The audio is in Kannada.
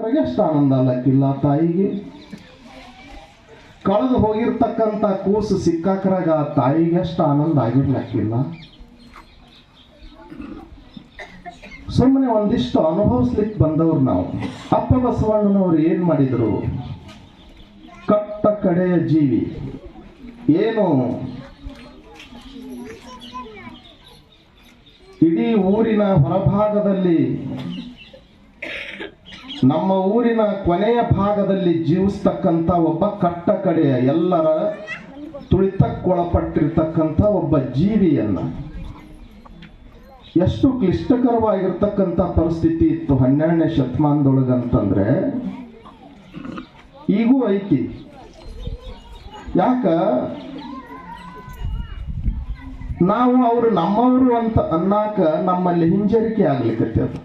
ಅವ್ರಿಗೆ ಎಷ್ಟು ಆನಂದ ಅಲ್ಲಕ್ಕಿಲ್ಲ ತಾಯಿಗೆ. ಕಳೆದು ಹೋಗಿರ್ತಕ್ಕಂಥ ಕೂಸು ಸಿಕ್ಕಾಕ್ರಾಗ ತಾಯಿಗೆ ಎಷ್ಟು ಆನಂದ ಆಗಿರ್ಲಕ್ಕಿಲ್ಲ. ಸುಮ್ಮನೆ ಒಂದಿಷ್ಟು ಅನುಭವಿಸ್ಲಿಕ್ಕೆ ಬಂದವ್ರು ನಾವು. ಅಪ್ಪ ಬಸವಣ್ಣನವ್ರು ಏನ್ ಮಾಡಿದ್ರು? ಕಟ್ಟ ಕಡೆಯ ಜೀವಿ ಏನು ಇಡೀ ಊರಿನ ಹೊರಭಾಗದಲ್ಲಿ, ನಮ್ಮ ಊರಿನ ಕೊನೆಯ ಭಾಗದಲ್ಲಿ ಜೀವಿಸ್ತಕ್ಕಂಥ ಒಬ್ಬ ಕಟ್ಟ ಕಡೆಯ ಎಲ್ಲರ ತುಳಿತಕ್ಕೊಳಪಟ್ಟಿರ್ತಕ್ಕಂಥ ಒಬ್ಬ ಜೀವಿಯನ್ನ, ಎಷ್ಟು ಕ್ಲಿಷ್ಟಕರವಾಗಿರ್ತಕ್ಕಂಥ ಪರಿಸ್ಥಿತಿ ಇತ್ತು 12ನೇ ಶತಮಾನದೊಳಗಂತಂದ್ರೆ ಈಗೂ ಐತಿ. ಯಾಕ ನಾವು ಅವರು ನಮ್ಮವರು ಅಂತ ಅನ್ನಾಕ ನಮ್ಮಲ್ಲಿ ಹಿಂಜರಿಕೆ ಆಗ್ಲಿಕ್ಕತ್ತೆ. ಅದು